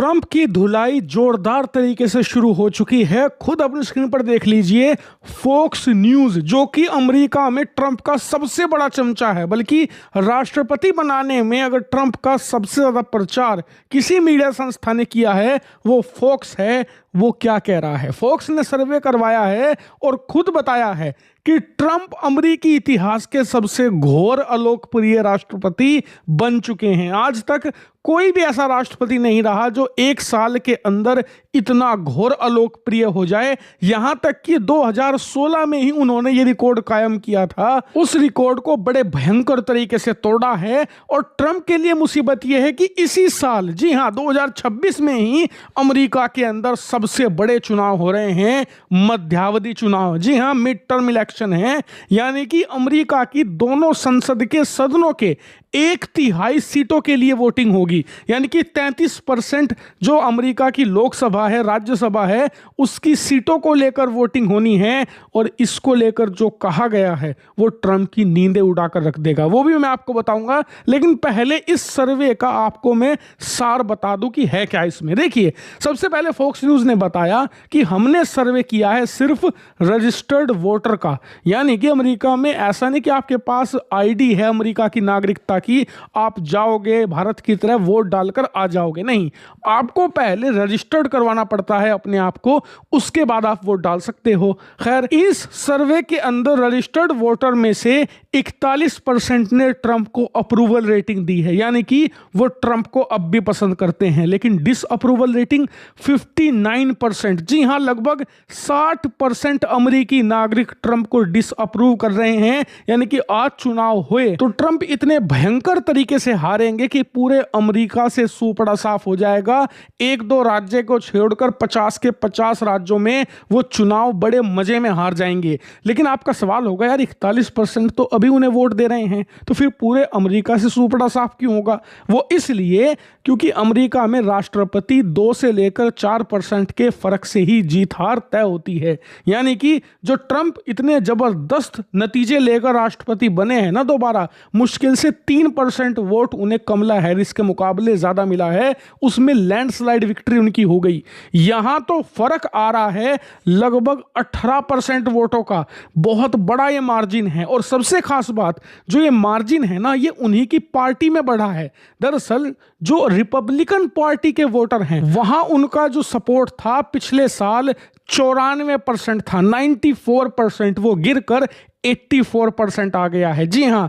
Trump की धुलाई जोरदार तरीके से शुरू हो चुकी है। खुद अपनी स्क्रीन पर देख लीजिए, फॉक्स न्यूज जो कि अमेरिका में ट्रंप का सबसे बड़ा चमचा है, बल्कि राष्ट्रपति बनाने में अगर ट्रंप का सबसे ज्यादा प्रचार किसी मीडिया संस्था ने किया है वो फॉक्स है। वो क्या कह रहा है? फॉक्स ने सर्वे करवाया है और खुद बताया है कि ट्रंप अमेरिकी इतिहास के सबसे घोर अलोकप्रिय राष्ट्रपति बन चुके हैं। आज तक कोई भी ऐसा राष्ट्रपति नहीं रहा जो एक साल के अंदर इतना घोर अलोकप्रिय हो जाए। यहां तक कि 2016 में ही उन्होंने ये रिकॉर्ड कायम किया था। उस रिकॉर्ड को बड़े भयंकर तरीके से तोड़ा है और ट्रंप के लिए मुसीबत यह है कि इसी साल, जी हां, 2026 में ही अमेरिका के अंदर सबसे बड़े चुनाव हो रहे हैं, मध्यावधि चुनाव। जी हां, मिड टर्म इलेक्शन है, यानी कि अमेरिका की दोनों संसद के सदनों के 1/3 सीटों के लिए वोटिंग होगी। यानी कि 33% जो अमेरिका की लोकसभा है, राज्यसभा है, उसकी सीटों को लेकर वोटिंग होनी है। और इसको लेकर जो कहा गया है वो ट्रंप की नींदें उड़ाकर रख देगा, वो भी मैं आपको बताऊंगा। लेकिन पहले इस सर्वे का आपको मैं सार बता दूं कि है क्या इसमें। देखिए, सबसे पहले फॉक्स न्यूज ने बताया कि हमने सर्वे किया है सिर्फ रजिस्टर्ड वोटर का। यानी कि अमेरिका में ऐसा नहीं कि आपके पास आईडी है अमेरिका की नागरिकता कि आप जाओगे भारत की तरह वोट डालकर आ जाओगे। नहीं, आपको पहले रजिस्टर्ड करवाना पड़ता है अपने आप को, उसके बाद आप वोट डाल सकते हो। खैर, इस सर्वे के अंदर रजिस्टर्ड वोटर में से 41% ने ट्रंप को अप्रूवल रेटिंग दी है, यानी कि वो ट्रंप को अब भी पसंद करते हैं। लेकिन डिसअप्रूवल रेटिंग 59%। जी हां, लगभग 60% अमेरिकी नागरिक ट्रंप को डिसअप्रूव कर रहे हैं। यानी कि आज चुनाव हुए तो ट्रंप इतने भयंकर तरीके से हारेंगे कि पूरे अमेरिका से सूपड़ा साफ हो जाएगा। 1-2 राज्य को छोड़कर 50 के 50 राज्यों में वो चुनाव बड़े मजे में हार जाएंगे। लेकिन आपका सवाल होगा, यार 41% तो अभी उन्हें वोट दे रहे हैं, तो फिर पूरे अमेरिका से सूपड़ा साफ क्यों होगा? वो इसलिए क्योंकि अमेरिका में राष्ट्रपति 2 से लेकर 4% के फर्क से ही जीत हार तय होती है। यानी कि जो ट्रंप इतने जबरदस्त नतीजे लेकर राष्ट्रपति बने हैं ना दोबारा, मुश्किल से 3% वोट उन्हें कमला हैरिस के मुकाबले ज्यादा मिला है, उसमें लैंडस्लाइड विक्ट्री उनकी हो गई। यहां तो फर्क आ रहा है लगभग 18% वोटों का। बहुत बड़ा ये मार्जिन है। और सबसे खास बात, जो ये मार्जिन है ना, ये उन्हीं की पार्टी में बढ़ा है। दरअसल जो रिपब्लिकन पार्टी के वोटर हैं, वहां उनका जो सपोर्ट था पिछले साल 94% था, 94%, वो गिरकर 84% आ गया है। जी हां,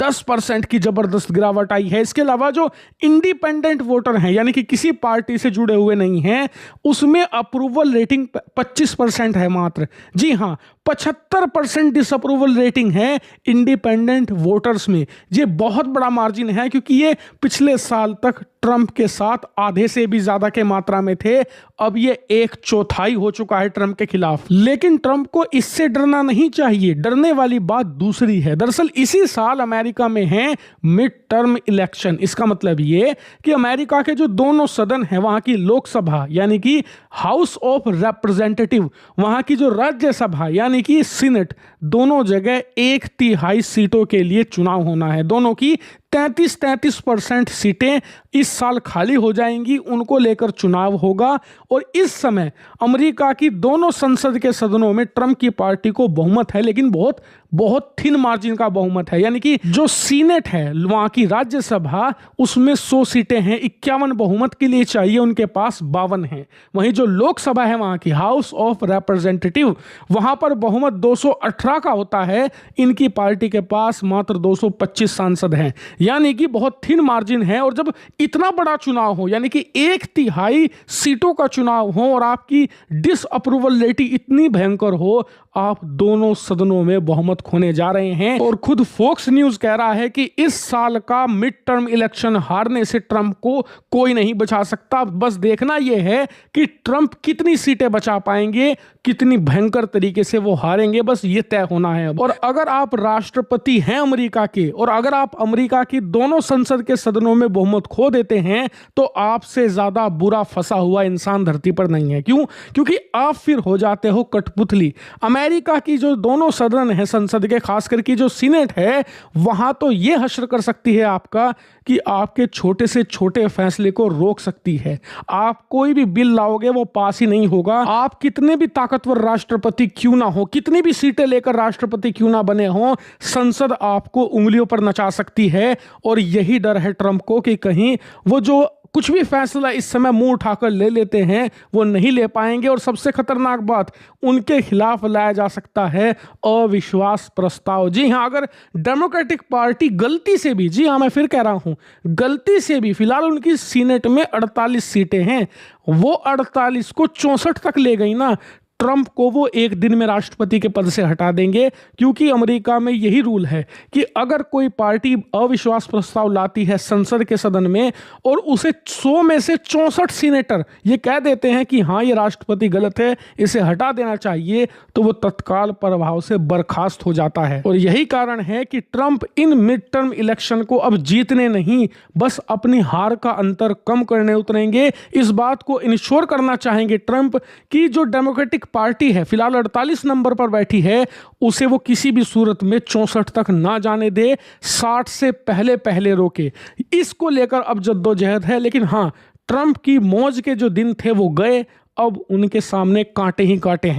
10% की जबरदस्त गिरावट आई है। इसके अलावा जो इंडिपेंडेंट वोटर हैं, यानी कि किसी पार्टी से जुड़े हुए नहीं हैं, उसमें अप्रूवल रेटिंग 25% है मात्र। जी हां, 75% डिसअप्रूवल रेटिंग है इंडिपेंडेंट वोटर्स में। ये बहुत बड़ा मार्जिन है, क्योंकि ये पिछले साल तक ट्रंप के साथ आधे से भी ज्यादा के मात्रा में थे। अब ये 1/4 हो चुका है ट्रंप के खिलाफ। लेकिन ट्रंप को इससे डरना नहीं चाहिए। डरने वाली बात दूसरी है। दरअसल इसी साल अमेरिका में है मिड टर्म इलेक्शन। इसका मतलब ये कि अमेरिका के जो दोनों सदन हैं, वहां की लोकसभा यानी कि हाउस ऑफ रिप्रेजेंटेटिव, वहां की जो राज्यसभा यानी कि सीनेट, दोनों जगह 1/3 सीटों के लिए चुनाव होना है। दोनों की 33% सीटें इस साल खाली हो जाएंगी, उनको लेकर चुनाव होगा। और इस समय अमेरिका की दोनों संसद के सदनों में ट्रंप की पार्टी को बहुमत है, लेकिन बहुत बहुत थिन मार्जिन का बहुमत है। यानी कि जो सीनेट है, वहां की राज्यसभा, उसमें 100 सीटें हैं, 51 बहुमत के लिए चाहिए, उनके पास 52 हैं। वहीं जो लोकसभा है, वहां की हाउस ऑफ रिप्रेजेंटेटिव, वहां पर बहुमत 218 का होता है। इनकी पार्टी के पास मात्र 225 सांसद हैं। यानी कि बहुत थिन मार्जिन है। और जब इतना बड़ा चुनाव हो, यानी कि 1/3 सीटों का चुनाव हो और आपकी डिसअप्रूवल रेटिंग इतनी भयंकर हो, आप दोनों सदनों में बहुमत खोने जा रहे हैं। और खुद फॉक्स न्यूज कह रहा है कि इस साल का मिड टर्म इलेक्शन हारने से ट्रंप को कोई नहीं बचा सकता। बस देखना यह है कि ट्रंप कितनी सीटें बचा पाएंगे, कितनी भयंकर तरीके से वो हारेंगे, बस ये तय होना है। और अगर आप राष्ट्रपति हैं अमेरिका के, और अगर आप अमेरिका की दोनों संसद के सदनों में बहुमत खो देते हैं, तो आपसे ज्यादा बुरा फंसा हुआ इंसान धरती पर नहीं है। क्यों? क्योंकि आप फिर हो जाते हो कठपुतली। अमेरिका की जो दोनों सदन है संसद के, खास करके जो सीनेट है, वहां तो ये हश्र कर सकती है आपका कि आपके छोटे से छोटे फैसले को रोक सकती है। आप कोई भी बिल लाओगे वो पास ही नहीं होगा। आप कितने भी ताकतवर राष्ट्रपति क्यों ना हो, कितनी भी सीटें लेकर राष्ट्रपति क्यों ना बने हो, संसद आपको उंगलियों पर नचा सकती है। और यही डर है ट्रंप को कि कहीं वो जो कुछ भी फैसला इस समय मुंह उठाकर ले लेते हैं वो नहीं ले पाएंगे। और सबसे खतरनाक बात, उनके खिलाफ लाया जा सकता है अविश्वास प्रस्ताव। जी हां, अगर डेमोक्रेटिक पार्टी गलती से भी, जी हां मैं फिर कह रहा हूं, गलती से भी, फिलहाल उनकी सीनेट में 48 सीटें हैं, वो 48 को 64 तक ले गई ना, ट्रंप को वो एक दिन में राष्ट्रपति के पद से हटा देंगे। क्योंकि अमेरिका में यही रूल है कि अगर कोई पार्टी अविश्वास प्रस्ताव लाती है संसद के सदन में और उसे 100 में से 64 सीनेटर ये कह देते हैं कि हाँ ये राष्ट्रपति गलत है, इसे हटा देना चाहिए, तो वो तत्काल प्रभाव से बर्खास्त हो जाता है। और यही कारण है कि Trump in mid term election को अब जीतने नहीं, बस अपनी हार का अंतर कम करने उतरेंगे। इस बात को इंश्योर करना चाहेंगे ट्रंप कि जो डेमोक्रेटिक पार्टी है फिलहाल 48 नंबर पर बैठी है, उसे वो किसी भी सूरत में 64 तक ना जाने दे, 60 से पहले पहले रोके। इसको लेकर अब जद्दोजहद है। लेकिन हाँ, ट्रंप की मौज के जो दिन थे वो गए, अब उनके सामने कांटे ही कांटे हैं।